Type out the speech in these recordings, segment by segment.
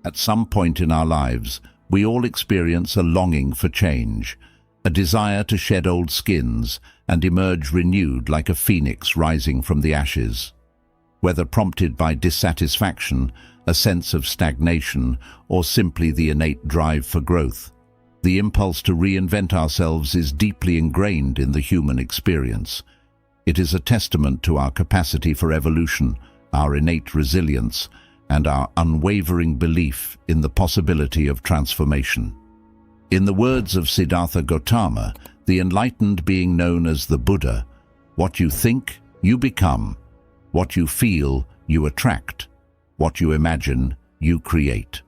At some point in our lives, we all experience a longing for change, a desire to shed old skins and emerge renewed like a phoenix rising from the ashes. Whether prompted by dissatisfaction, a sense of stagnation, or simply the innate drive for growth, the impulse to reinvent ourselves is deeply ingrained in the human experience. It is a testament to our capacity for evolution, our innate resilience, and our unwavering belief in the possibility of transformation. In the words of Siddhartha Gautama, the enlightened being known as the Buddha, what you think, you become. What you feel, you attract. What you imagine, you create.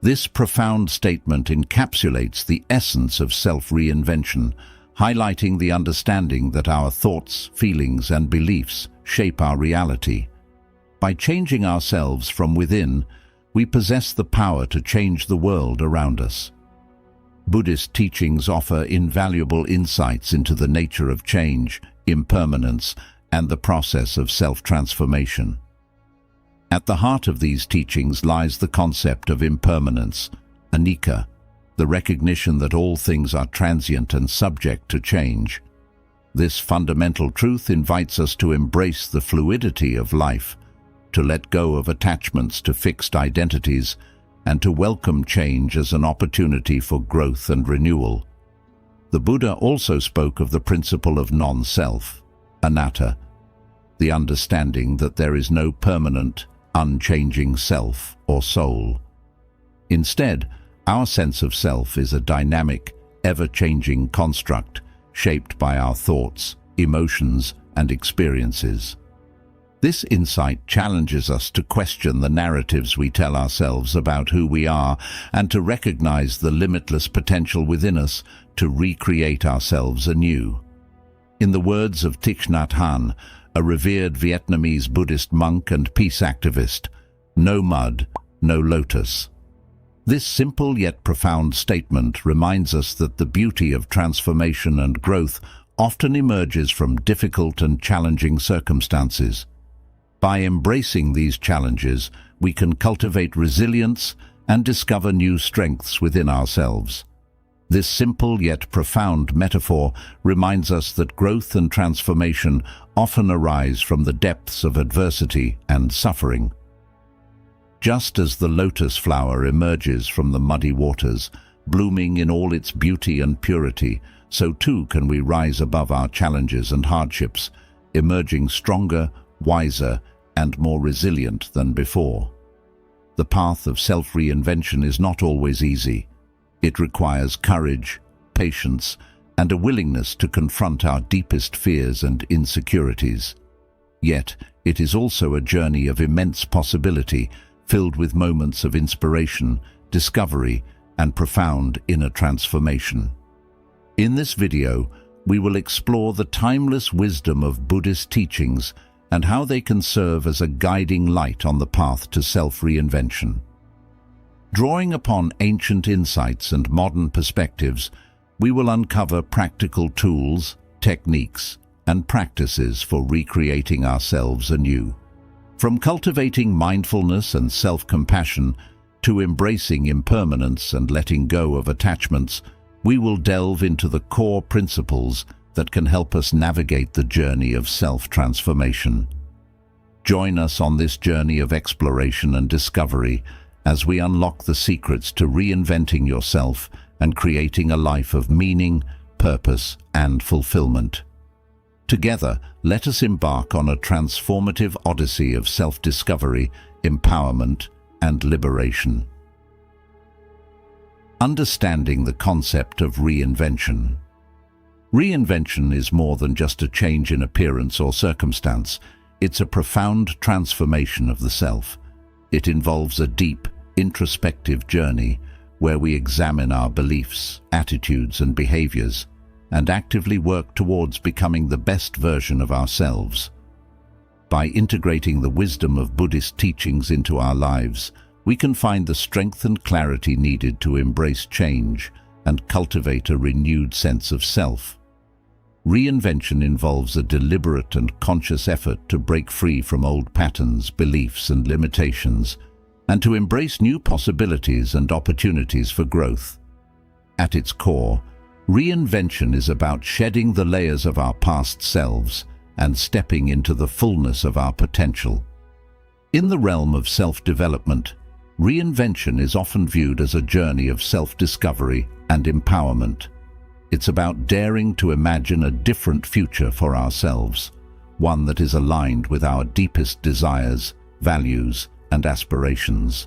This profound statement encapsulates the essence of self-reinvention, highlighting the understanding that our thoughts, feelings, and beliefs shape our reality. By changing ourselves from within, we possess the power to change the world around us. Buddhist teachings offer invaluable insights into the nature of change, impermanence, and the process of self-transformation. At the heart of these teachings lies the concept of impermanence, anicca, the recognition that all things are transient and subject to change. This fundamental truth invites us to embrace the fluidity of life, to let go of attachments to fixed identities, and to welcome change as an opportunity for growth and renewal. The Buddha also spoke of the principle of non-self, anatta, the understanding that there is no permanent, unchanging self or soul. Instead, our sense of self is a dynamic, ever-changing construct shaped by our thoughts, emotions, and experiences. This insight challenges us to question the narratives we tell ourselves about who we are and to recognize the limitless potential within us to recreate ourselves anew. In the words of Thich Nhat Hanh, a revered Vietnamese Buddhist monk and peace activist, no mud, no lotus. This simple yet profound statement reminds us that the beauty of transformation and growth often emerges from difficult and challenging circumstances. By embracing these challenges, we can cultivate resilience and discover new strengths within ourselves. This simple yet profound metaphor reminds us that growth and transformation often arise from the depths of adversity and suffering. Just as the lotus flower emerges from the muddy waters, blooming in all its beauty and purity, so too can we rise above our challenges and hardships, emerging stronger, wiser, and more resilient than before. The path of self-reinvention is not always easy. It requires courage, patience, and a willingness to confront our deepest fears and insecurities. Yet, it is also a journey of immense possibility, filled with moments of inspiration, discovery, and profound inner transformation. In this video, we will explore the timeless wisdom of Buddhist teachings and how they can serve as a guiding light on the path to self-reinvention. Drawing upon ancient insights and modern perspectives, we will uncover practical tools, techniques, and practices for recreating ourselves anew. From cultivating mindfulness and self-compassion to embracing impermanence and letting go of attachments, we will delve into the core principles that can help us navigate the journey of self-transformation. Join us on this journey of exploration and discovery as we unlock the secrets to reinventing yourself and creating a life of meaning, purpose, and fulfillment. Together, let us embark on a transformative odyssey of self-discovery, empowerment, and liberation. Understanding the concept of reinvention. Reinvention is more than just a change in appearance or circumstance. It's a profound transformation of the self. It involves a deep, introspective journey where we examine our beliefs, attitudes, and behaviors, and actively work towards becoming the best version of ourselves. By integrating the wisdom of Buddhist teachings into our lives, we can find the strength and clarity needed to embrace change and cultivate a renewed sense of self. Reinvention involves a deliberate and conscious effort to break free from old patterns, beliefs, and limitations, and to embrace new possibilities and opportunities for growth. At its core, reinvention is about shedding the layers of our past selves and stepping into the fullness of our potential. In the realm of self-development, reinvention is often viewed as a journey of self-discovery and empowerment. It's about daring to imagine a different future for ourselves, one that is aligned with our deepest desires, values, and aspirations.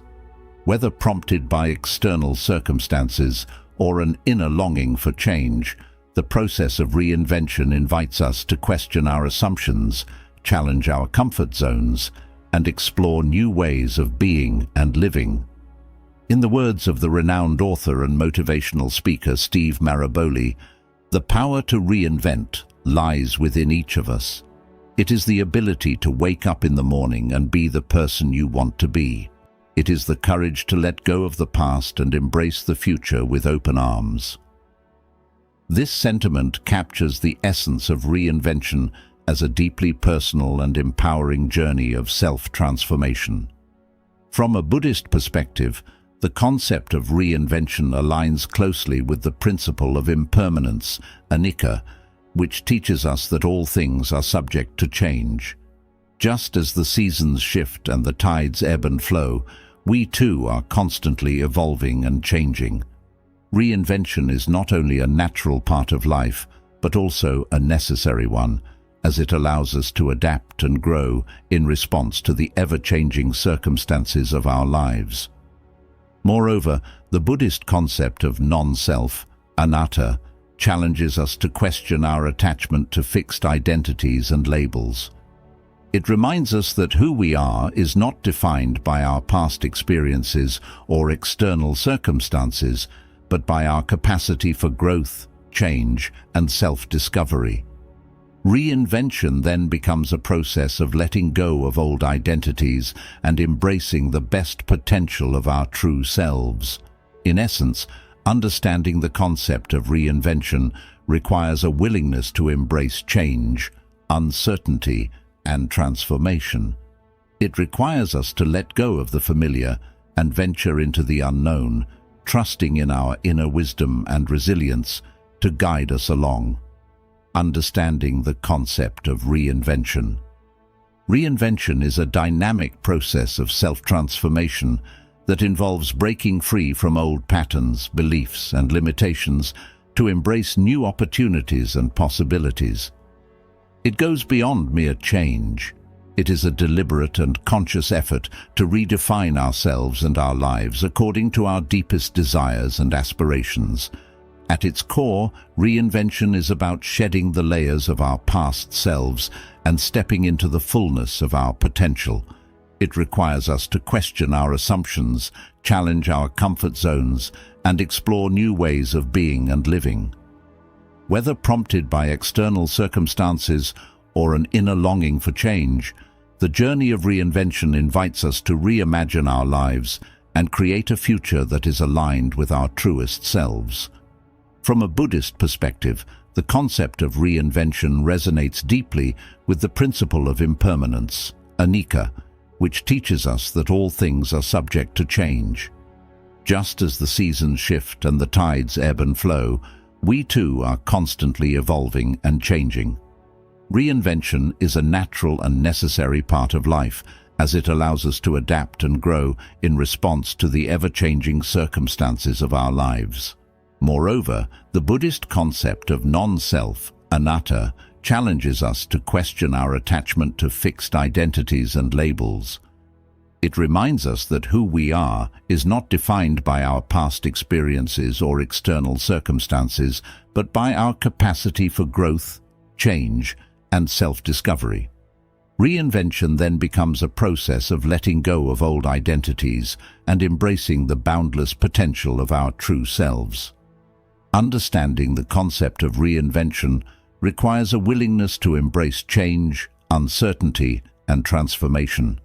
Whether prompted by external circumstances or an inner longing for change, the process of reinvention invites us to question our assumptions, challenge our comfort zones, and explore new ways of being and living. In the words of the renowned author and motivational speaker Steve Maraboli, the power to reinvent lies within each of us. It is the ability to wake up in the morning and be the person you want to be. It is the courage to let go of the past and embrace the future with open arms. This sentiment captures the essence of reinvention as a deeply personal and empowering journey of self-transformation. From a Buddhist perspective, the concept of reinvention aligns closely with the principle of impermanence, anicca, which teaches us that all things are subject to change. Just as the seasons shift and the tides ebb and flow, we too are constantly evolving and changing. Reinvention is not only a natural part of life, but also a necessary one, as it allows us to adapt and grow in response to the ever-changing circumstances of our lives. Moreover, the Buddhist concept of non-self, anatta, challenges us to question our attachment to fixed identities and labels. It reminds us that who we are is not defined by our past experiences or external circumstances, but by our capacity for growth, change, and self-discovery. Reinvention then becomes a process of letting go of old identities and embracing the best potential of our true selves. In essence, understanding the concept of reinvention requires a willingness to embrace change, uncertainty, and transformation. It requires us to let go of the familiar and venture into the unknown, trusting in our inner wisdom and resilience to guide us along. Understanding the concept of reinvention. Reinvention is a dynamic process of self-transformation that involves breaking free from old patterns, beliefs, and limitations to embrace new opportunities and possibilities. It goes beyond mere change. It is a deliberate and conscious effort to redefine ourselves and our lives according to our deepest desires and aspirations. At its core, reinvention is about shedding the layers of our past selves and stepping into the fullness of our potential. It requires us to question our assumptions, challenge our comfort zones, and explore new ways of being and living. Whether prompted by external circumstances or an inner longing for change, the journey of reinvention invites us to reimagine our lives and create a future that is aligned with our truest selves. From a Buddhist perspective, the concept of reinvention resonates deeply with the principle of impermanence, anicca, which teaches us that all things are subject to change. Just as the seasons shift and the tides ebb and flow, we too are constantly evolving and changing. Reinvention is a natural and necessary part of life, as it allows us to adapt and grow in response to the ever-changing circumstances of our lives. Moreover, the Buddhist concept of non-self, anatta, challenges us to question our attachment to fixed identities and labels. It reminds us that who we are is not defined by our past experiences or external circumstances, but by our capacity for growth, change, and self-discovery. Reinvention then becomes a process of letting go of old identities and embracing the boundless potential of our true selves. Understanding the concept of reinvention requires a willingness to embrace change, uncertainty, and transformation.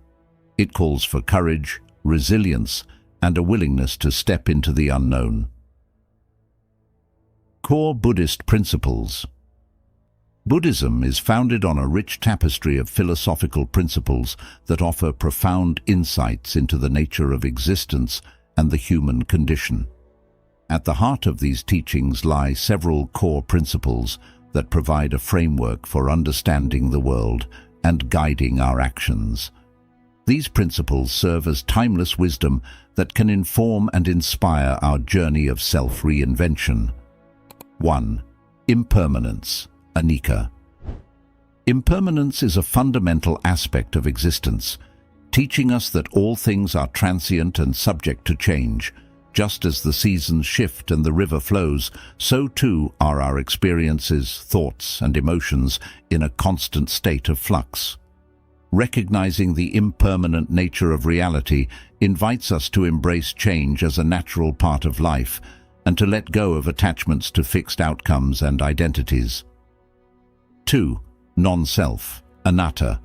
It calls for courage, resilience, and a willingness to step into the unknown. Core Buddhist principles. Buddhism is founded on a rich tapestry of philosophical principles that offer profound insights into the nature of existence and the human condition. At the heart of these teachings lie several core principles that provide a framework for understanding the world and guiding our actions. These principles serve as timeless wisdom that can inform and inspire our journey of self-reinvention. 1. Impermanence, anicca. Impermanence is a fundamental aspect of existence, teaching us that all things are transient and subject to change. Just as the seasons shift and the river flows, so too are our experiences, thoughts, and emotions in a constant state of flux. Recognizing the impermanent nature of reality invites us to embrace change as a natural part of life and to let go of attachments to fixed outcomes and identities. 2. Non-self, anatta.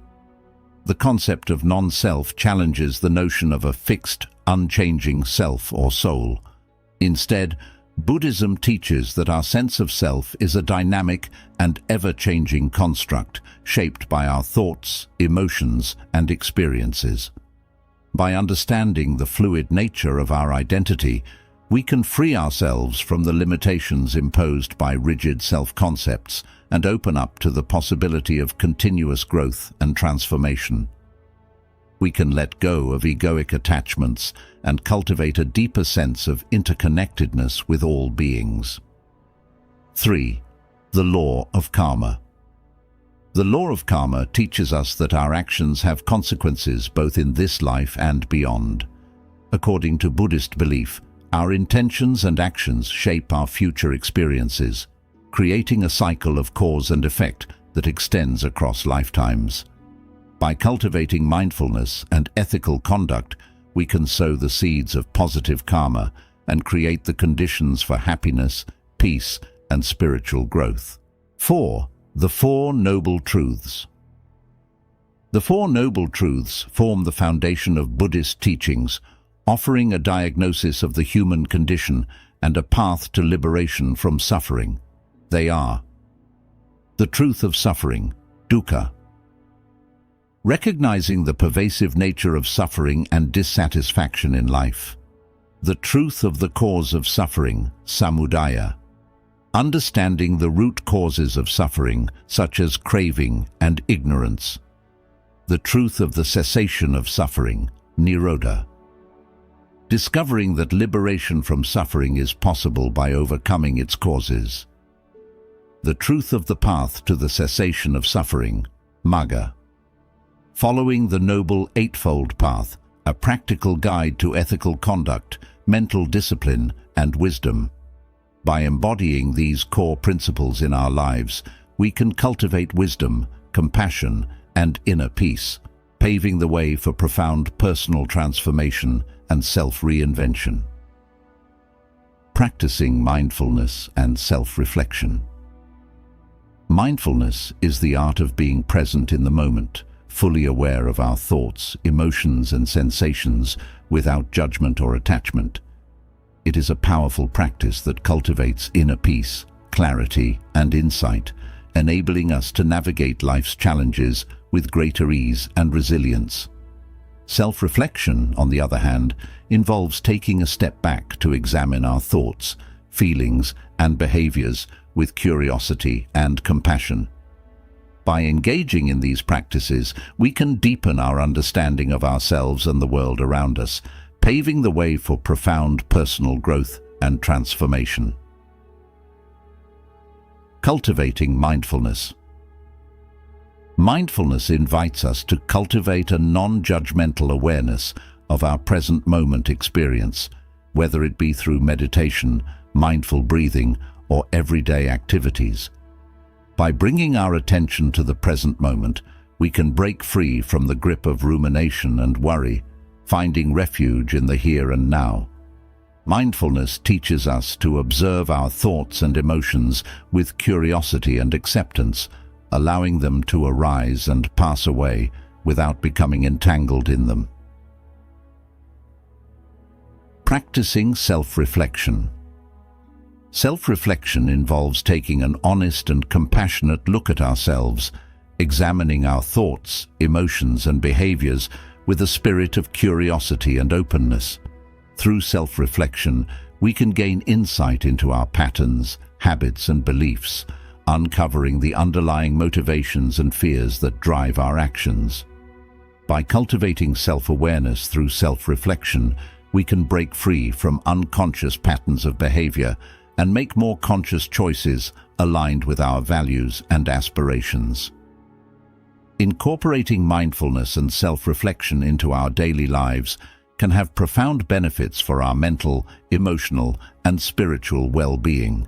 The concept of non-self challenges the notion of a fixed, unchanging self or soul. Instead, Buddhism teaches that our sense of self is a dynamic and ever-changing construct shaped by our thoughts, emotions, and experiences. By understanding the fluid nature of our identity, we can free ourselves from the limitations imposed by rigid self-concepts and open up to the possibility of continuous growth and transformation. We can let go of egoic attachments and cultivate a deeper sense of interconnectedness with all beings. 3. The law of karma. The law of karma teaches us that our actions have consequences both in this life and beyond. According to Buddhist belief, our intentions and actions shape our future experiences, creating a cycle of cause and effect that extends across lifetimes. By cultivating mindfulness and ethical conduct, we can sow the seeds of positive karma and create the conditions for happiness, peace, and spiritual growth. 4. The Four Noble Truths. The Four Noble Truths form the foundation of Buddhist teachings, offering a diagnosis of the human condition and a path to liberation from suffering. They are: the truth of suffering, dukkha. Recognizing the pervasive nature of suffering and dissatisfaction in life. The truth of the cause of suffering, samudaya. Understanding the root causes of suffering, such as craving and ignorance. The truth of the cessation of suffering, nirodha. Discovering that liberation from suffering is possible by overcoming its causes. The truth of the path to the cessation of suffering, magga. Following the Noble Eightfold Path, a practical guide to ethical conduct, mental discipline, and wisdom. By embodying these core principles in our lives, we can cultivate wisdom, compassion, and inner peace, paving the way for profound personal transformation and self-reinvention. Practicing mindfulness and self-reflection. Mindfulness is the art of being present in the moment, fully aware of our thoughts, emotions, and sensations without judgment or attachment. It is a powerful practice that cultivates inner peace, clarity, and insight, enabling us to navigate life's challenges with greater ease and resilience. Self-reflection, on the other hand, involves taking a step back to examine our thoughts, feelings, and behaviors with curiosity and compassion. By engaging in these practices, we can deepen our understanding of ourselves and the world around us, paving the way for profound personal growth and transformation. Cultivating mindfulness. Mindfulness invites us to cultivate a non-judgmental awareness of our present moment experience, whether it be through meditation, mindful breathing, or everyday activities. By bringing our attention to the present moment, we can break free from the grip of rumination and worry, finding refuge in the here and now. Mindfulness teaches us to observe our thoughts and emotions with curiosity and acceptance, allowing them to arise and pass away without becoming entangled in them. Practicing self-reflection. Self-reflection involves taking an honest and compassionate look at ourselves, examining our thoughts, emotions, and behaviors with a spirit of curiosity and openness. Through self-reflection, we can gain insight into our patterns, habits, and beliefs, uncovering the underlying motivations and fears that drive our actions. By cultivating self-awareness through self-reflection, we can break free from unconscious patterns of behavior and make more conscious choices aligned with our values and aspirations. Incorporating mindfulness and self-reflection into our daily lives can have profound benefits for our mental, emotional, and spiritual well-being.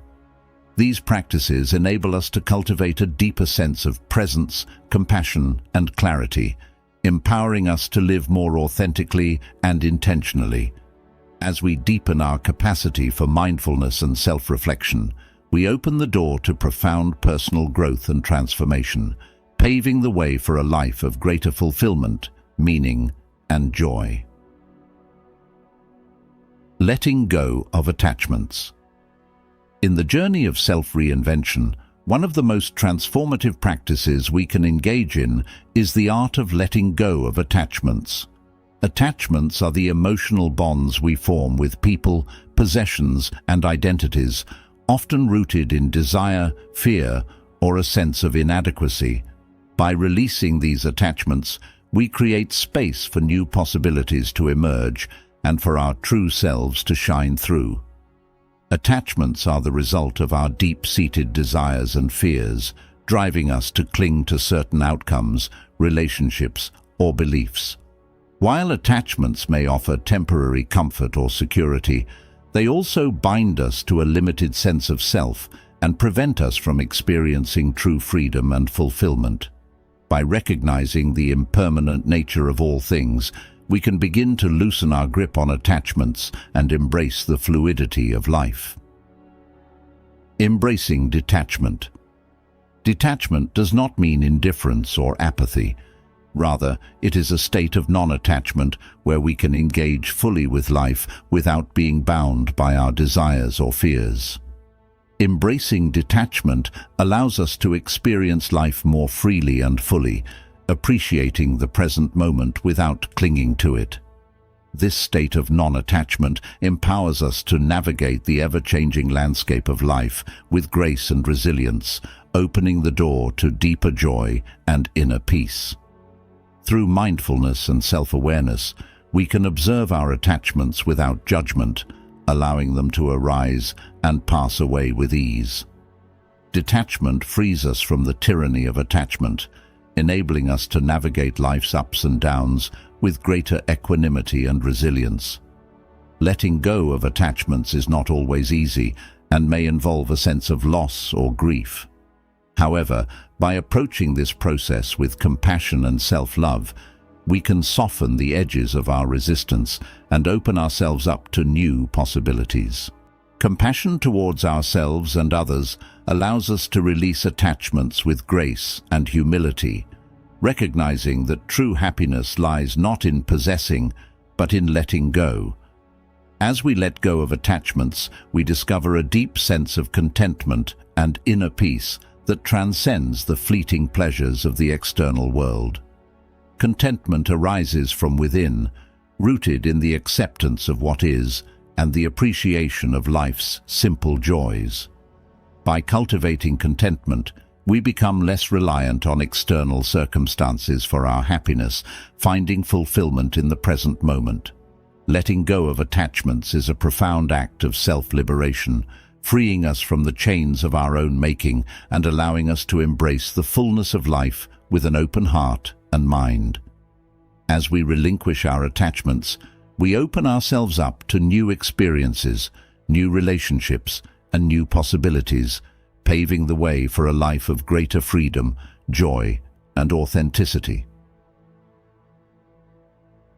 These practices enable us to cultivate a deeper sense of presence, compassion, and clarity, empowering us to live more authentically and intentionally. As we deepen our capacity for mindfulness and self-reflection, we open the door to profound personal growth and transformation, paving the way for a life of greater fulfillment, meaning, and joy. Letting go of attachments. In the journey of self-reinvention, one of the most transformative practices we can engage in is the art of letting go of attachments. Attachments are the emotional bonds we form with people, possessions, and identities, often rooted in desire, fear, or a sense of inadequacy. By releasing these attachments, we create space for new possibilities to emerge and for our true selves to shine through. Attachments are the result of our deep-seated desires and fears, driving us to cling to certain outcomes, relationships, or beliefs. While attachments may offer temporary comfort or security, they also bind us to a limited sense of self and prevent us from experiencing true freedom and fulfillment. By recognizing the impermanent nature of all things, we can begin to loosen our grip on attachments and embrace the fluidity of life. Embracing detachment. Detachment does not mean indifference or apathy. Rather, it is a state of non-attachment where we can engage fully with life without being bound by our desires or fears. Embracing detachment allows us to experience life more freely and fully, appreciating the present moment without clinging to it. This state of non-attachment empowers us to navigate the ever-changing landscape of life with grace and resilience, opening the door to deeper joy and inner peace. Through mindfulness and self-awareness, we can observe our attachments without judgment, allowing them to arise and pass away with ease. Detachment frees us from the tyranny of attachment, enabling us to navigate life's ups and downs with greater equanimity and resilience. Letting go of attachments is not always easy and may involve a sense of loss or grief. However, by approaching this process with compassion and self-love, we can soften the edges of our resistance and open ourselves up to new possibilities. Compassion towards ourselves and others allows us to release attachments with grace and humility, recognizing that true happiness lies not in possessing, but in letting go. As we let go of attachments, we discover a deep sense of contentment and inner peace that transcends the fleeting pleasures of the external world. Contentment arises from within, rooted in the acceptance of what is and the appreciation of life's simple joys. By cultivating contentment, we become less reliant on external circumstances for our happiness, finding fulfillment in the present moment. Letting go of attachments is a profound act of self-liberation, freeing us from the chains of our own making and allowing us to embrace the fullness of life with an open heart and mind. As we relinquish our attachments, we open ourselves up to new experiences, new relationships, and new possibilities, paving the way for a life of greater freedom, joy, and authenticity.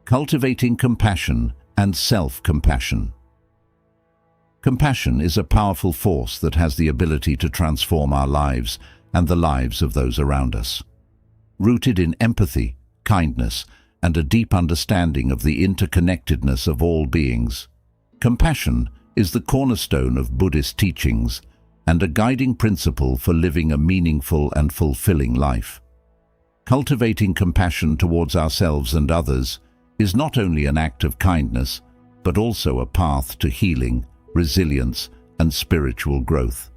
Cultivating compassion and self-compassion. Compassion is a powerful force that has the ability to transform our lives and the lives of those around us. Rooted in empathy, kindness, and a deep understanding of the interconnectedness of all beings, compassion is the cornerstone of Buddhist teachings and a guiding principle for living a meaningful and fulfilling life. Cultivating compassion towards ourselves and others is not only an act of kindness, but also a path to healing, resilience, and spiritual growth.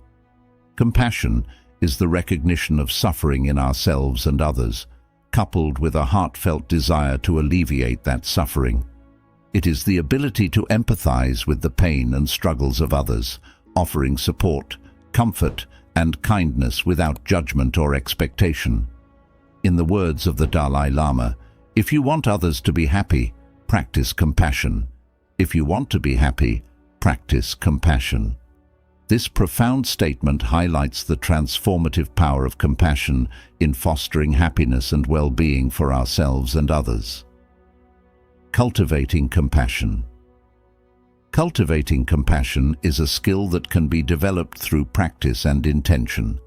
Compassion is the recognition of suffering in ourselves and others, coupled with a heartfelt desire to alleviate that suffering. It is the ability to empathize with the pain and struggles of others, offering support, comfort, and kindness without judgment or expectation. In the words of the Dalai Lama, if you want others to be happy, practice compassion. If you want to be happy, practice compassion. This profound statement highlights the transformative power of compassion in fostering happiness and well-being for ourselves and others. Cultivating compassion. Cultivating compassion is a skill that can be developed through practice and intention.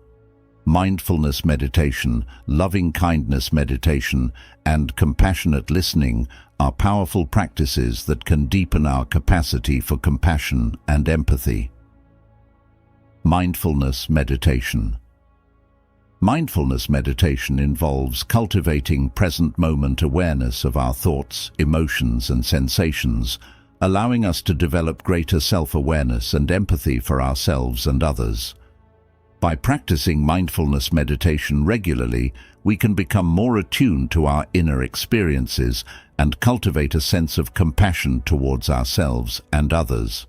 Mindfulness meditation, loving-kindness meditation, and compassionate listening are powerful practices that can deepen our capacity for compassion and empathy. Mindfulness meditation. Mindfulness meditation involves cultivating present-moment awareness of our thoughts, emotions, and sensations, allowing us to develop greater self-awareness and empathy for ourselves and others. By practicing mindfulness meditation regularly, we can become more attuned to our inner experiences and cultivate a sense of compassion towards ourselves and others.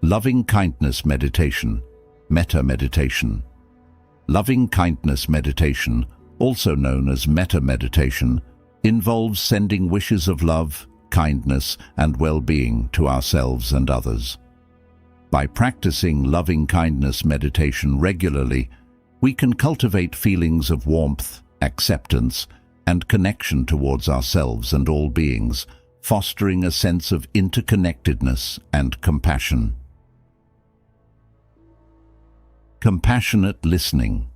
Loving-kindness meditation, metta meditation. Loving-kindness meditation, also known as metta meditation, involves sending wishes of love, kindness, and well-being to ourselves and others. By practicing loving-kindness meditation regularly, we can cultivate feelings of warmth, acceptance, and connection towards ourselves and all beings, fostering a sense of interconnectedness and compassion. Compassionate listening.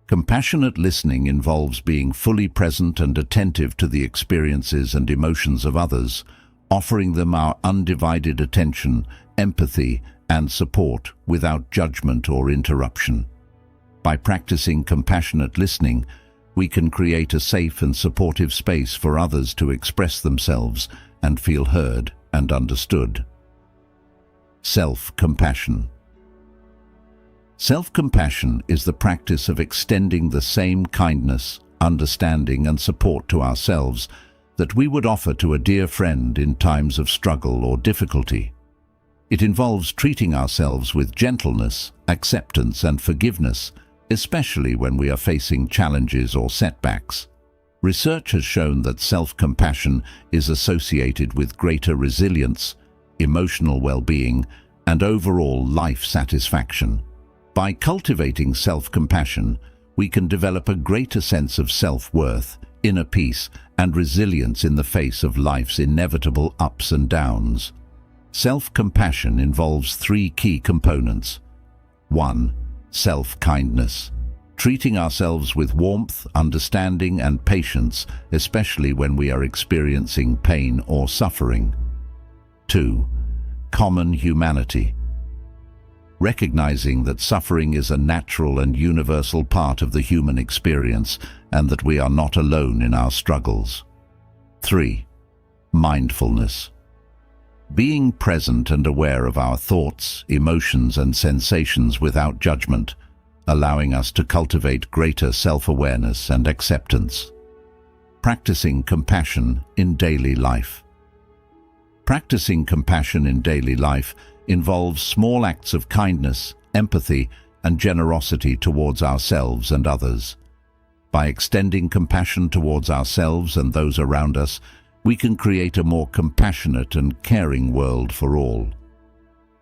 Compassionate listening involves being fully present and attentive to the experiences and emotions of others, offering them our undivided attention, empathy, and support without judgment or interruption. By practicing compassionate listening, we can create a safe and supportive space for others to express themselves and feel heard and understood. Self-compassion. Self-compassion is the practice of extending the same kindness, understanding, and support to ourselves that we would offer to a dear friend in times of struggle or difficulty. It involves treating ourselves with gentleness, acceptance, and forgiveness, especially when we are facing challenges or setbacks. Research has shown that self-compassion is associated with greater resilience, emotional well-being, and overall life satisfaction. By cultivating self-compassion, we can develop a greater sense of self-worth, inner peace, and resilience in the face of life's inevitable ups and downs. Self-compassion involves three key components. 1. Self-kindness. Treating ourselves with warmth, understanding, and patience, especially when we are experiencing pain or suffering. 2. Common humanity. Recognizing that suffering is a natural and universal part of the human experience and that we are not alone in our struggles. 3. Mindfulness. Being present and aware of our thoughts, emotions, and sensations without judgment, allowing us to cultivate greater self-awareness and acceptance. Practicing compassion in daily life. Practicing compassion in daily life involves small acts of kindness, empathy, and generosity towards ourselves and others. By extending compassion towards ourselves and those around us, we can create a more compassionate and caring world for all.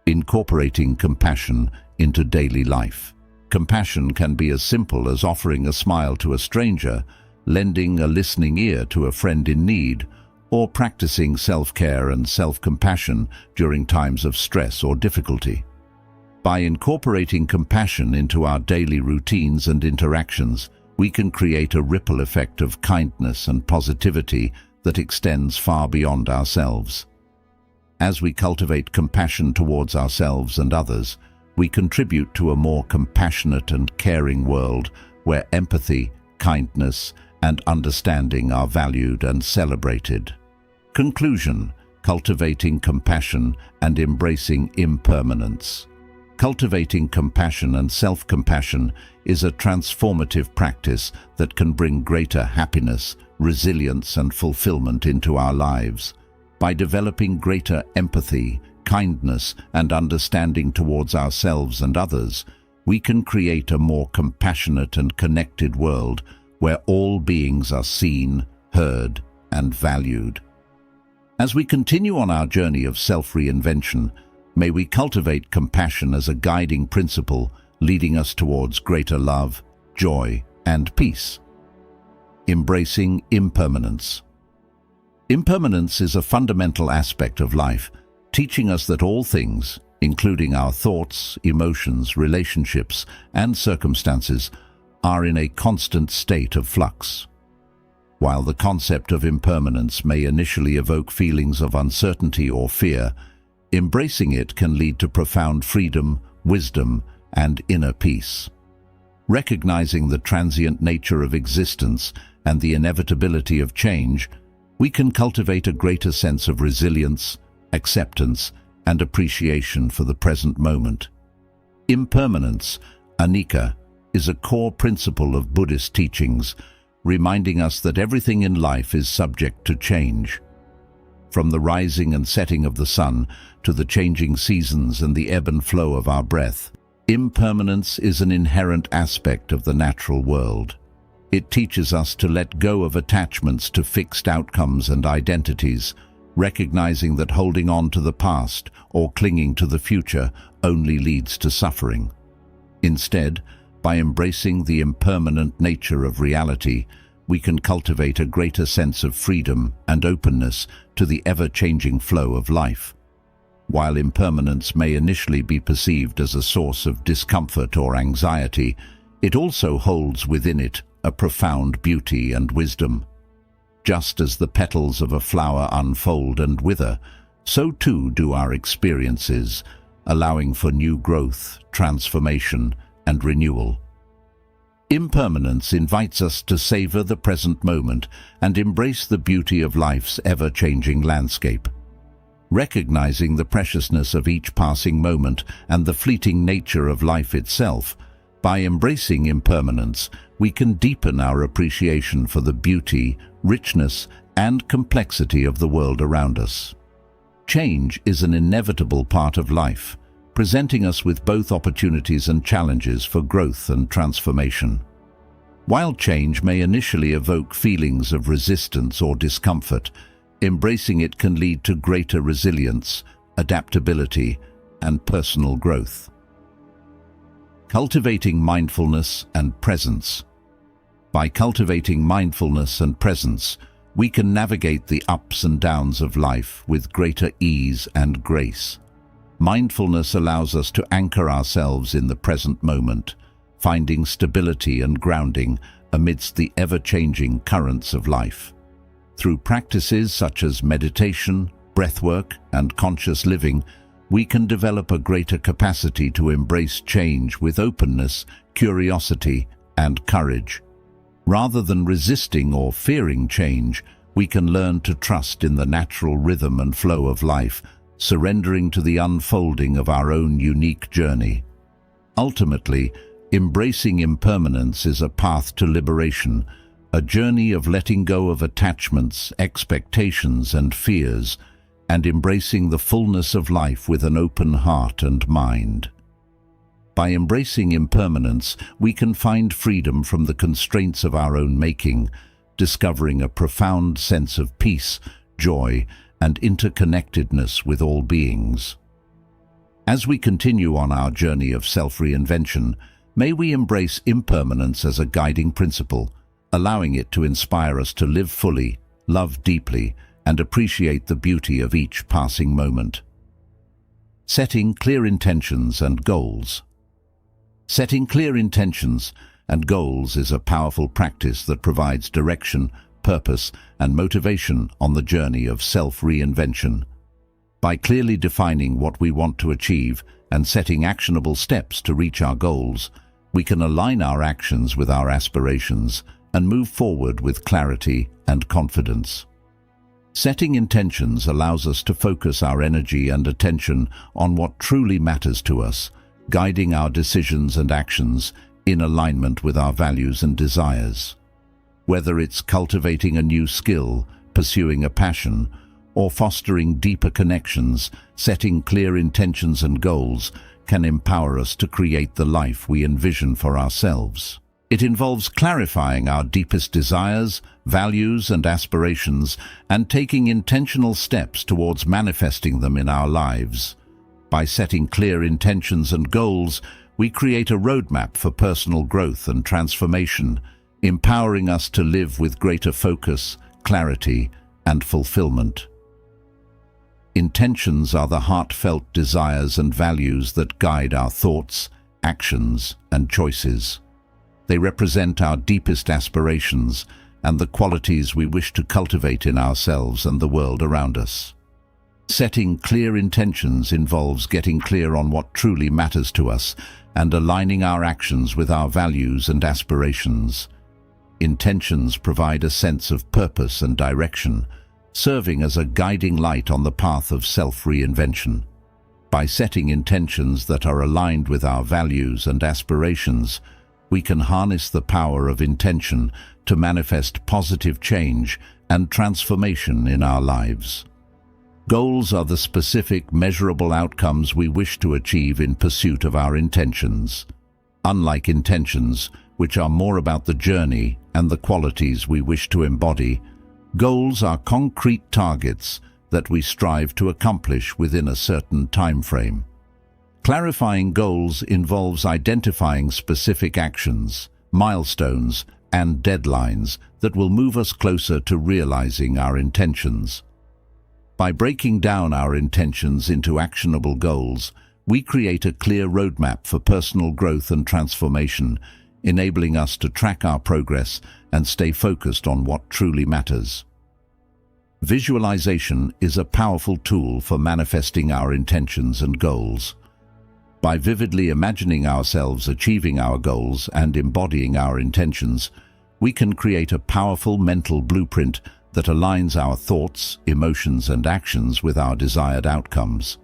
Incorporating compassion into daily life. Compassion can be as simple as offering a smile to a stranger, lending a listening ear to a friend in need, or practicing self-care and self-compassion during times of stress or difficulty. By incorporating compassion into our daily routines and interactions, we can create a ripple effect of kindness and positivity that extends far beyond ourselves. As we cultivate compassion towards ourselves and others, we contribute to a more compassionate and caring world where empathy, kindness, and understanding are valued and celebrated. Conclusion: cultivating compassion and embracing impermanence. Cultivating compassion and self-compassion is a transformative practice that can bring greater happiness, resilience, and fulfillment into our lives. By developing greater empathy, kindness, and understanding towards ourselves and others, we can create a more compassionate and connected world where all beings are seen, heard, and valued. As we continue on our journey of self-reinvention, may we cultivate compassion as a guiding principle, leading us towards greater love, joy, and peace. Embracing impermanence. Impermanence is a fundamental aspect of life, teaching us that all things, including our thoughts, emotions, relationships, and circumstances, are in a constant state of flux. While the concept of impermanence may initially evoke feelings of uncertainty or fear, embracing it can lead to profound freedom, wisdom, and inner peace. Recognizing the transient nature of existence and the inevitability of change, we can cultivate a greater sense of resilience, acceptance, and appreciation for the present moment. Impermanence, anicca, is a core principle of Buddhist teachings, reminding us that everything in life is subject to change. From the rising and setting of the sun to the changing seasons and the ebb and flow of our breath, impermanence is an inherent aspect of the natural world. It teaches us to let go of attachments to fixed outcomes and identities, recognizing that holding on to the past or clinging to the future only leads to suffering. Instead, by embracing the impermanent nature of reality, we can cultivate a greater sense of freedom and openness to the ever-changing flow of life. While impermanence may initially be perceived as a source of discomfort or anxiety, it also holds within it a profound beauty and wisdom. Just as the petals of a flower unfold and wither, so too do our experiences, allowing for new growth, transformation, and renewal. Impermanence invites us to savor the present moment and embrace the beauty of life's ever-changing landscape. Recognizing the preciousness of each passing moment and the fleeting nature of life itself, by embracing impermanence, we can deepen our appreciation for the beauty, richness, and complexity of the world around us. Change is an inevitable part of life, presenting us with both opportunities and challenges for growth and transformation. While change may initially evoke feelings of resistance or discomfort, embracing it can lead to greater resilience, adaptability, and personal growth. Cultivating mindfulness and presence. By cultivating mindfulness and presence, we can navigate the ups and downs of life with greater ease and grace. Mindfulness allows us to anchor ourselves in the present moment, finding stability and grounding amidst the ever-changing currents of life. Through practices such as meditation, breathwork, and conscious living, we can develop a greater capacity to embrace change with openness, curiosity, and courage. Rather than resisting or fearing change, we can learn to trust in the natural rhythm and flow of life, surrendering to the unfolding of our own unique journey. Ultimately, embracing impermanence is a path to liberation, a journey of letting go of attachments, expectations, and fears, and embracing the fullness of life with an open heart and mind. By embracing impermanence, we can find freedom from the constraints of our own making, discovering a profound sense of peace, joy, and interconnectedness with all beings. As we continue on our journey of self-reinvention, may we embrace impermanence as a guiding principle, allowing it to inspire us to live fully, love deeply, and appreciate the beauty of each passing moment. Setting clear intentions and goals. Setting clear intentions and goals is a powerful practice that provides direction, purpose, and motivation on the journey of self-reinvention. By clearly defining what we want to achieve and setting actionable steps to reach our goals, we can align our actions with our aspirations and move forward with clarity and confidence. Setting intentions allows us to focus our energy and attention on what truly matters to us, guiding our decisions and actions in alignment with our values and desires. Whether it's cultivating a new skill, pursuing a passion, or fostering deeper connections, setting clear intentions and goals can empower us to create the life we envision for ourselves. It involves clarifying our deepest desires, values, and aspirations, and taking intentional steps towards manifesting them in our lives. By setting clear intentions and goals, we create a roadmap for personal growth and transformation, empowering us to live with greater focus, clarity, and fulfillment. Intentions are the heartfelt desires and values that guide our thoughts, actions, and choices. They represent our deepest aspirations and the qualities we wish to cultivate in ourselves and the world around us. Setting clear intentions involves getting clear on what truly matters to us and aligning our actions with our values and aspirations. Intentions provide a sense of purpose and direction, serving as a guiding light on the path of self-reinvention. By setting intentions that are aligned with our values and aspirations, we can harness the power of intention to manifest positive change and transformation in our lives. Goals are the specific, measurable outcomes we wish to achieve in pursuit of our intentions. Unlike intentions, which are more about the journey and the qualities we wish to embody, goals are concrete targets that we strive to accomplish within a certain time frame. Clarifying goals involves identifying specific actions, milestones, and deadlines that will move us closer to realizing our intentions. By breaking down our intentions into actionable goals, we create a clear roadmap for personal growth and transformation, enabling us to track our progress and stay focused on what truly matters. Visualization is a powerful tool for manifesting our intentions and goals. By vividly imagining ourselves achieving our goals and embodying our intentions, we can create a powerful mental blueprint that aligns our thoughts, emotions, and actions with our desired outcomes.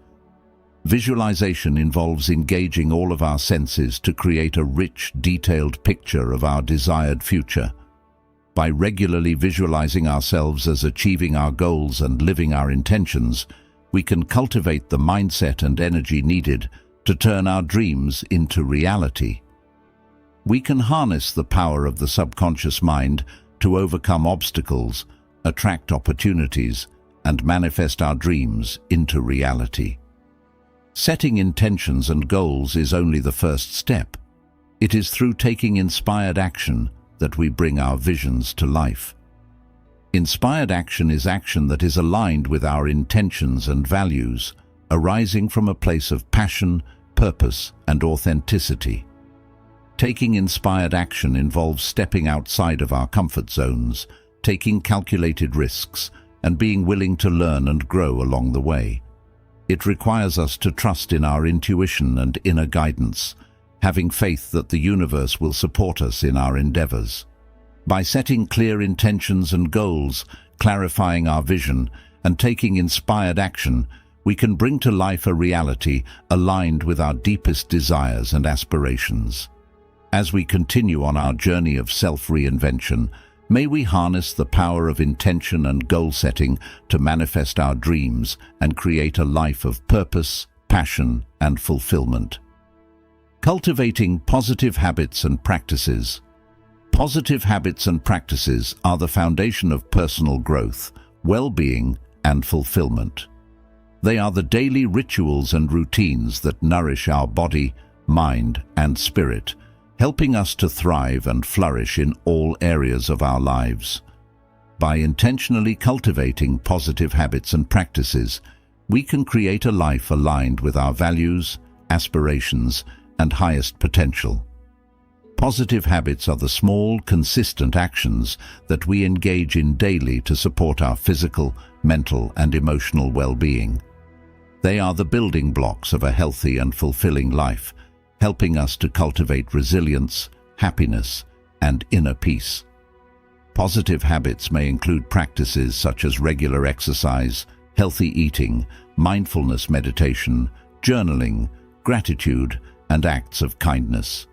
Visualization involves engaging all of our senses to create a rich, detailed picture of our desired future. By regularly visualizing ourselves as achieving our goals and living our intentions, we can cultivate the mindset and energy needed to turn our dreams into reality. We can harness the power of the subconscious mind to overcome obstacles, attract opportunities, and manifest our dreams into reality. Setting intentions and goals is only the first step. It is through taking inspired action that we bring our visions to life. Inspired action is action that is aligned with our intentions and values, arising from a place of passion, purpose, and authenticity. Taking inspired action involves stepping outside of our comfort zones, taking calculated risks, and being willing to learn and grow along the way. It requires us to trust in our intuition and inner guidance, having faith that the universe will support us in our endeavors. By setting clear intentions and goals, clarifying our vision, and taking inspired action, we can bring to life a reality aligned with our deepest desires and aspirations. As we continue on our journey of self-reinvention, may we harness the power of intention and goal setting to manifest our dreams and create a life of purpose, passion, and fulfillment. Cultivating positive habits and practices. Positive habits and practices are the foundation of personal growth, well-being, and fulfillment. They are the daily rituals and routines that nourish our body, mind, and spirit, helping us to thrive and flourish in all areas of our lives. By intentionally cultivating positive habits and practices, we can create a life aligned with our values, aspirations, and highest potential. Positive habits are the small, consistent actions that we engage in daily to support our physical, mental, and emotional well-being. They are the building blocks of a healthy and fulfilling life, helping us to cultivate resilience, happiness, and inner peace. Positive habits may include practices such as regular exercise, healthy eating, mindfulness meditation, journaling, gratitude, and acts of kindness.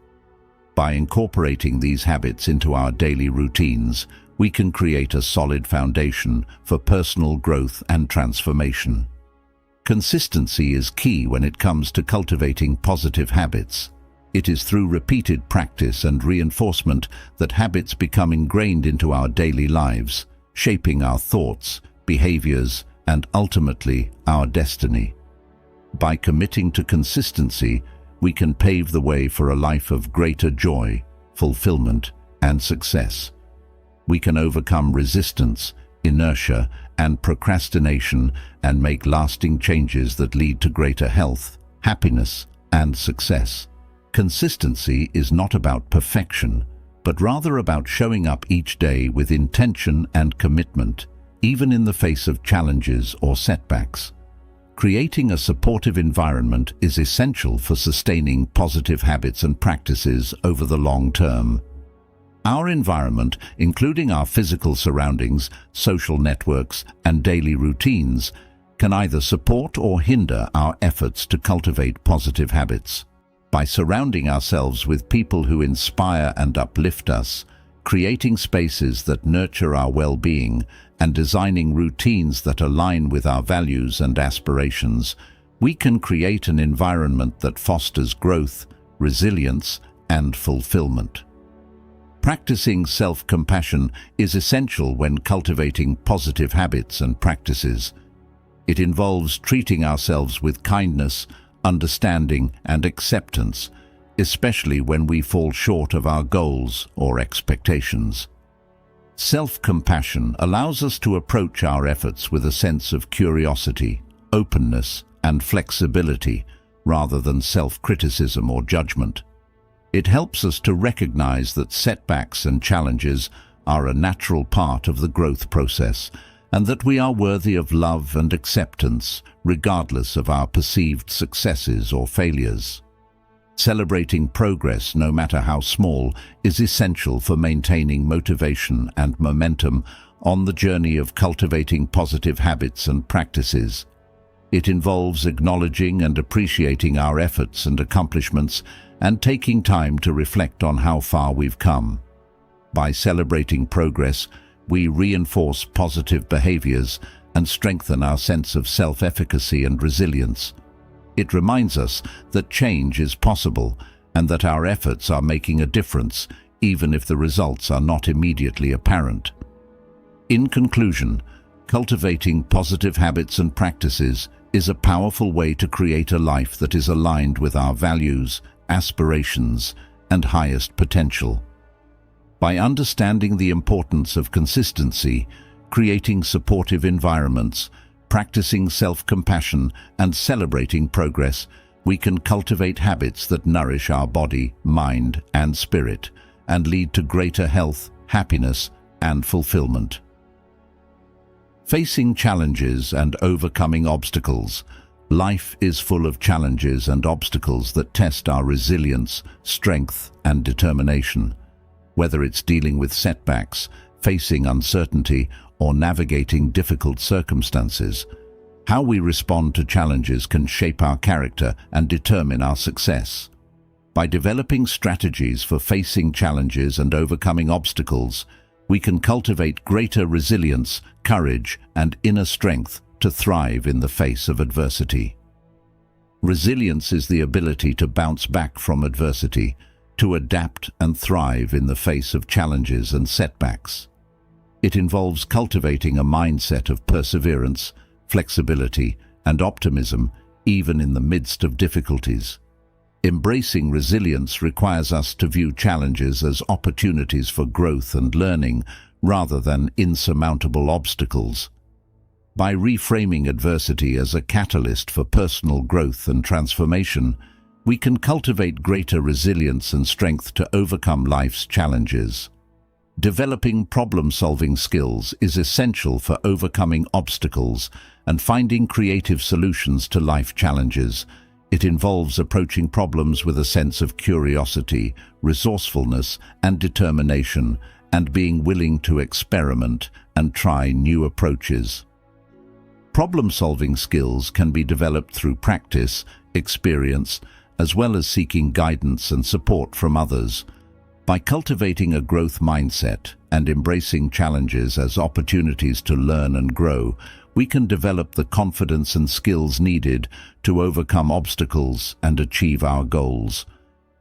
By incorporating these habits into our daily routines, we can create a solid foundation for personal growth and transformation. Consistency is key when it comes to cultivating positive habits. It is through repeated practice and reinforcement that habits become ingrained into our daily lives, shaping our thoughts, behaviors, and ultimately our destiny. By committing to consistency, we can pave the way for a life of greater joy, fulfillment, and success. We can overcome resistance, inertia, and procrastination and make lasting changes that lead to greater health, happiness, and success. Consistency is not about perfection, but rather about showing up each day with intention and commitment, even in the face of challenges or setbacks. Creating a supportive environment is essential for sustaining positive habits and practices over the long term. Our environment, including our physical surroundings, social networks, and daily routines, can either support or hinder our efforts to cultivate positive habits. By surrounding ourselves with people who inspire and uplift us, creating spaces that nurture our well-being, and designing routines that align with our values and aspirations, we can create an environment that fosters growth, resilience, and fulfillment. Practicing self-compassion is essential when cultivating positive habits and practices. It involves treating ourselves with kindness, understanding, and acceptance, especially when we fall short of our goals or expectations. Self-compassion allows us to approach our efforts with a sense of curiosity, openness, and flexibility, rather than self-criticism or judgment. It helps us to recognize that setbacks and challenges are a natural part of the growth process, and that we are worthy of love and acceptance, regardless of our perceived successes or failures. Celebrating progress, no matter how small, is essential for maintaining motivation and momentum on the journey of cultivating positive habits and practices. It involves acknowledging and appreciating our efforts and accomplishments and taking time to reflect on how far we've come. By celebrating progress, we reinforce positive behaviors and strengthen our sense of self-efficacy and resilience. It reminds us that change is possible and that our efforts are making a difference, even if the results are not immediately apparent. In conclusion, cultivating positive habits and practices is a powerful way to create a life that is aligned with our values, aspirations, and highest potential. By understanding the importance of consistency, creating supportive environments, practicing self-compassion, and celebrating progress, we can cultivate habits that nourish our body, mind, and spirit, and lead to greater health, happiness, and fulfillment. Facing challenges and overcoming obstacles. Life is full of challenges and obstacles that test our resilience, strength, and determination. Whether it's dealing with setbacks, facing uncertainty, or navigating difficult circumstances, how we respond to challenges can shape our character and determine our success. By developing strategies for facing challenges and overcoming obstacles, we can cultivate greater resilience, courage, and inner strength to thrive in the face of adversity. Resilience is the ability to bounce back from adversity, to adapt and thrive in the face of challenges and setbacks. It involves cultivating a mindset of perseverance, flexibility, and optimism, even in the midst of difficulties. Embracing resilience requires us to view challenges as opportunities for growth and learning, rather than insurmountable obstacles. By reframing adversity as a catalyst for personal growth and transformation, we can cultivate greater resilience and strength to overcome life's challenges. Developing problem-solving skills is essential for overcoming obstacles and finding creative solutions to life challenges. It involves approaching problems with a sense of curiosity, resourcefulness, and determination, and being willing to experiment and try new approaches. Problem-solving skills can be developed through practice, experience, as well as seeking guidance and support from others. By cultivating a growth mindset and embracing challenges as opportunities to learn and grow, we can develop the confidence and skills needed to overcome obstacles and achieve our goals.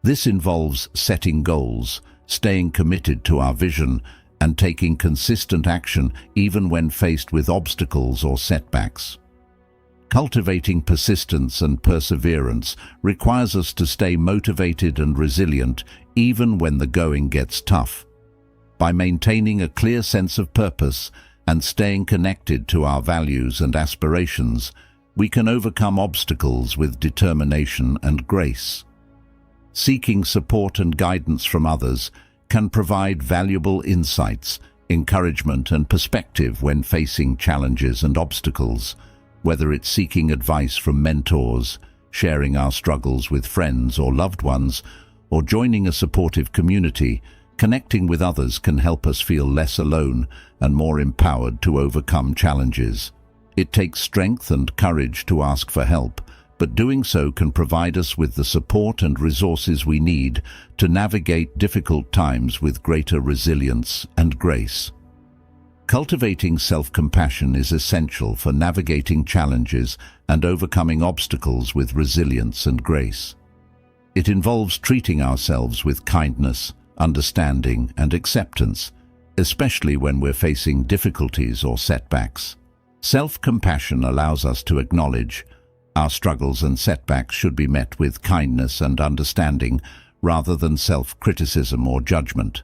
This involves setting goals, staying committed to our vision, and taking consistent action even when faced with obstacles or setbacks. Cultivating persistence and perseverance requires us to stay motivated and resilient even when the going gets tough. By maintaining a clear sense of purpose and staying connected to our values and aspirations, we can overcome obstacles with determination and grace. Seeking support and guidance from others can provide valuable insights, encouragement, and perspective when facing challenges and obstacles. Whether it's seeking advice from mentors, sharing our struggles with friends or loved ones, or joining a supportive community, connecting with others can help us feel less alone and more empowered to overcome challenges. It takes strength and courage to ask for help, but doing so can provide us with the support and resources we need to navigate difficult times with greater resilience and grace. Cultivating self-compassion is essential for navigating challenges and overcoming obstacles with resilience and grace. It involves treating ourselves with kindness, understanding, and acceptance, especially when we're facing difficulties or setbacks. Self-compassion allows us to acknowledge our struggles and setbacks should be met with kindness and understanding rather than self-criticism or judgment.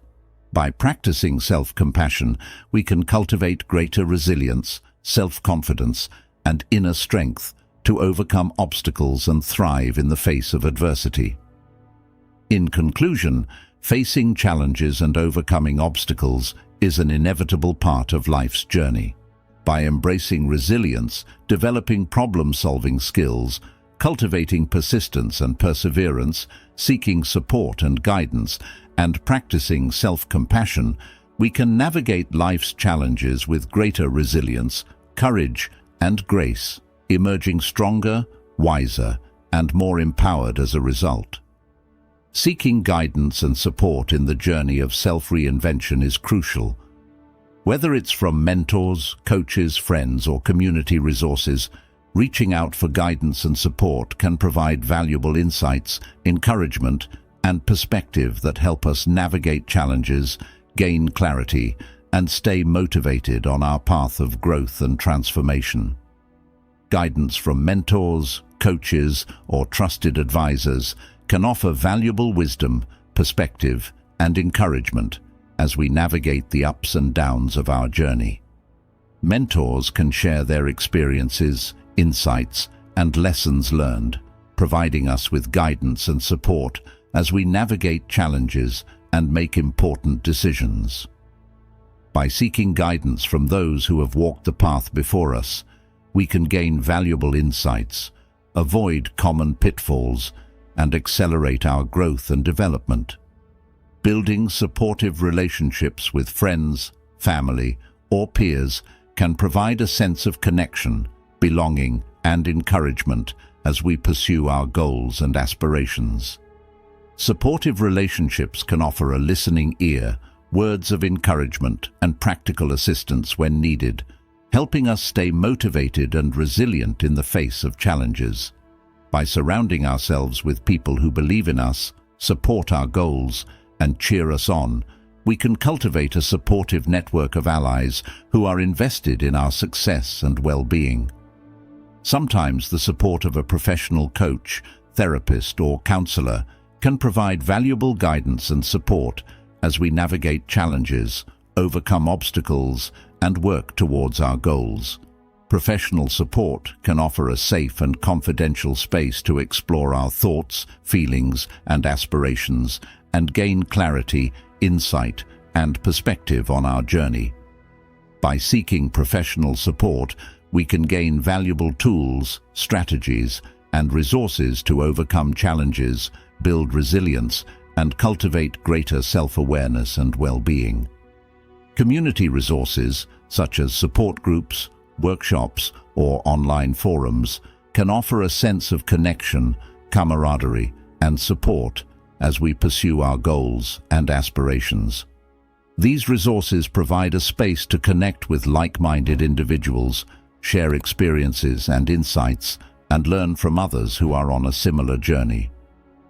By practicing self-compassion, we can cultivate greater resilience, self-confidence, and inner strength to overcome obstacles and thrive in the face of adversity. In conclusion, facing challenges and overcoming obstacles is an inevitable part of life's journey. By embracing resilience, developing problem-solving skills, cultivating persistence and perseverance, seeking support and guidance, and practicing self-compassion, we can navigate life's challenges with greater resilience, courage, and grace, emerging stronger, wiser, and more empowered as a result. Seeking guidance and support in the journey of self-reinvention is crucial. Whether it's from mentors, coaches, friends, or community resources, reaching out for guidance and support can provide valuable insights, encouragement, and perspective that help us navigate challenges, gain clarity, and stay motivated on our path of growth and transformation. Guidance from mentors, coaches, or trusted advisors can offer valuable wisdom, perspective, and encouragement as we navigate the ups and downs of our journey. Mentors can share their experiences, insights, and lessons learned, providing us with guidance and support as we navigate challenges and make important decisions. By seeking guidance from those who have walked the path before us, we can gain valuable insights, avoid common pitfalls, and accelerate our growth and development. Building supportive relationships with friends, family, or peers can provide a sense of connection, belonging, and encouragement as we pursue our goals and aspirations. Supportive relationships can offer a listening ear, words of encouragement, and practical assistance when needed, helping us stay motivated and resilient in the face of challenges. By surrounding ourselves with people who believe in us, support our goals, and cheer us on, we can cultivate a supportive network of allies who are invested in our success and well-being. Sometimes the support of a professional coach, therapist, or counselor can provide valuable guidance and support as we navigate challenges, overcome obstacles, and work towards our goals. Professional support can offer a safe and confidential space to explore our thoughts, feelings, and aspirations, and gain clarity, insight, and perspective on our journey. By seeking professional support, we can gain valuable tools, strategies, and resources to overcome challenges, build resilience, and cultivate greater self-awareness and well-being. Community resources, such as support groups, workshops, or online forums, can offer a sense of connection, camaraderie, and support as we pursue our goals and aspirations. These resources provide a space to connect with like-minded individuals, share experiences and insights, and learn from others who are on a similar journey.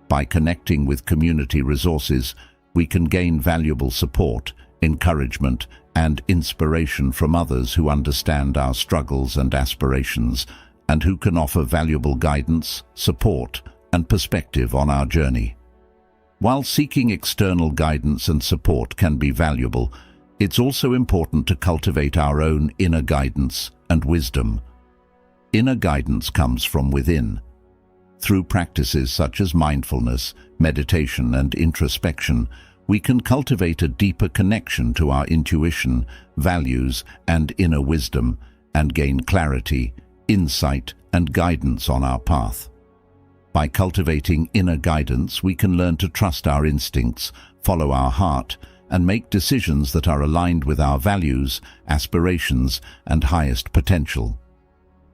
By connecting with community resources, we can gain valuable support, encouragement, and inspiration from others who understand our struggles and aspirations, and who can offer valuable guidance, support, and perspective on our journey. While seeking external guidance and support can be valuable, it's also important to cultivate our own inner guidance and wisdom. Inner guidance comes from within. Through practices such as mindfulness, meditation, and introspection, we can cultivate a deeper connection to our intuition, values, and inner wisdom, and gain clarity, insight, and guidance on our path. By cultivating inner guidance, we can learn to trust our instincts, follow our heart, and make decisions that are aligned with our values, aspirations, and highest potential.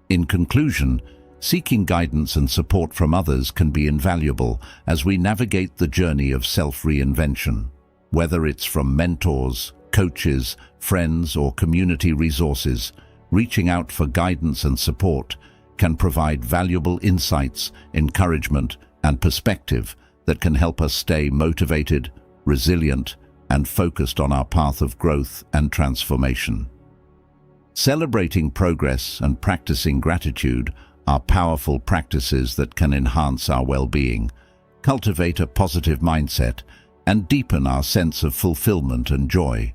In conclusion, seeking guidance and support from others can be invaluable as we navigate the journey of self-reinvention. Whether it's from mentors, coaches, friends, or community resources, reaching out for guidance and support can provide valuable insights, encouragement, and perspective that can help us stay motivated, resilient, and focused on our path of growth and transformation. Celebrating progress and practicing gratitude are powerful practices that can enhance our well-being, cultivate a positive mindset, and deepen our sense of fulfillment and joy.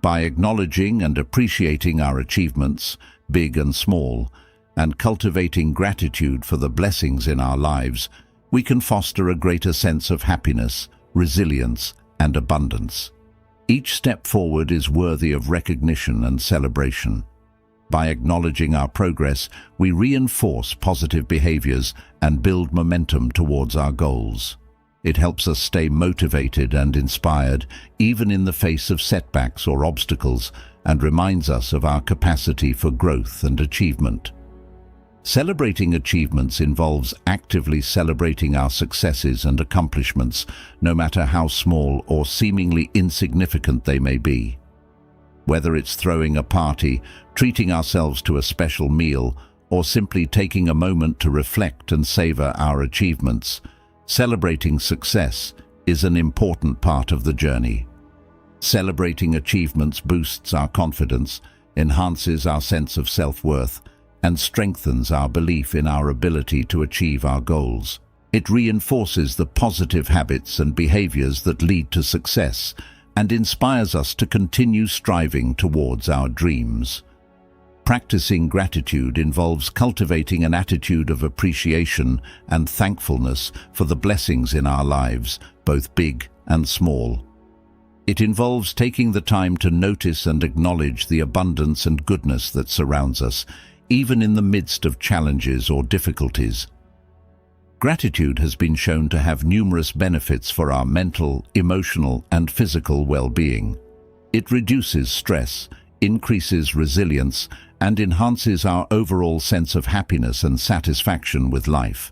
By acknowledging and appreciating our achievements, big and small, and cultivating gratitude for the blessings in our lives, we can foster a greater sense of happiness, resilience, and abundance. Each step forward is worthy of recognition and celebration. By acknowledging our progress, we reinforce positive behaviors and build momentum towards our goals. It helps us stay motivated and inspired, even in the face of setbacks or obstacles, and reminds us of our capacity for growth and achievement. Celebrating achievements involves actively celebrating our successes and accomplishments, no matter how small or seemingly insignificant they may be. Whether it's throwing a party, treating ourselves to a special meal, or simply taking a moment to reflect and savor our achievements, celebrating success is an important part of the journey. Celebrating achievements boosts our confidence, enhances our sense of self-worth, and strengthens our belief in our ability to achieve our goals. It reinforces the positive habits and behaviors that lead to success and inspires us to continue striving towards our dreams. Practicing gratitude involves cultivating an attitude of appreciation and thankfulness for the blessings in our lives, both big and small. It involves taking the time to notice and acknowledge the abundance and goodness that surrounds us, even in the midst of challenges or difficulties. Gratitude has been shown to have numerous benefits for our mental, emotional, and physical well-being. It reduces stress, increases resilience, and enhances our overall sense of happiness and satisfaction with life.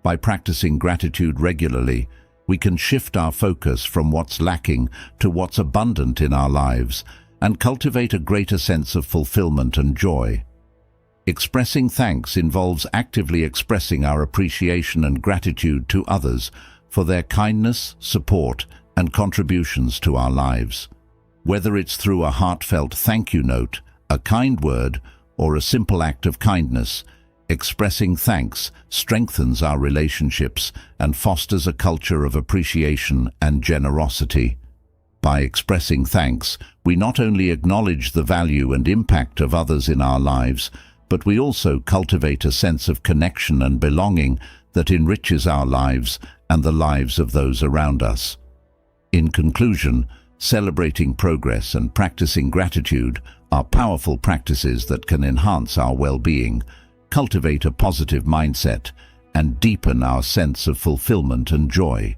By practicing gratitude regularly, we can shift our focus from what's lacking to what's abundant in our lives and cultivate a greater sense of fulfillment and joy. Expressing thanks involves actively expressing our appreciation and gratitude to others for their kindness, support, and contributions to our lives. Whether it's through a heartfelt thank you note, a kind word, or a simple act of kindness, expressing thanks strengthens our relationships and fosters a culture of appreciation and generosity. By expressing thanks, we not only acknowledge the value and impact of others in our lives, but we also cultivate a sense of connection and belonging that enriches our lives and the lives of those around us. In conclusion, Celebrating progress and practicing gratitude are powerful practices that can enhance our well-being, cultivate a positive mindset, and deepen our sense of fulfillment and joy.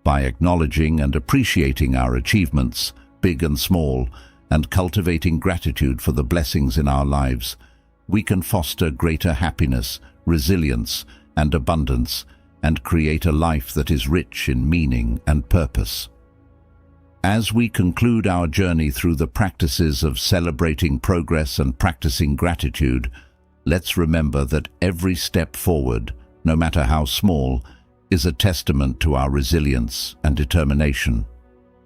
By acknowledging and appreciating our achievements, big and small, and cultivating gratitude for the blessings in our lives, we can foster greater happiness, resilience, and abundance, and create a life that is rich in meaning and purpose. As we conclude our journey through the practices of celebrating progress and practicing gratitude, let's remember that every step forward, no matter how small, is a testament to our resilience and determination.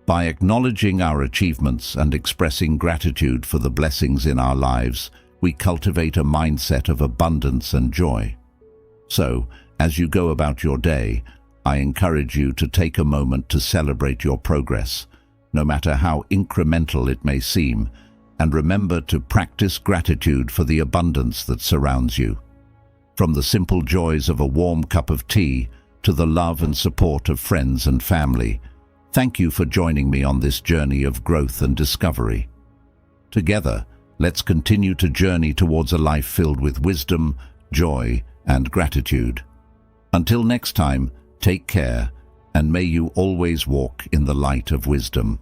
By acknowledging our achievements and expressing gratitude for the blessings in our lives, we cultivate a mindset of abundance and joy. So, as you go about your day, I encourage you to take a moment to celebrate your progress, no matter how incremental it may seem, and remember to practice gratitude for the abundance that surrounds you. From the simple joys of a warm cup of tea to the love and support of friends and family, thank you for joining me on this journey of growth and discovery. Together, let's continue to journey towards a life filled with wisdom, joy, and gratitude. Until next time, take care, and may you always walk in the light of wisdom.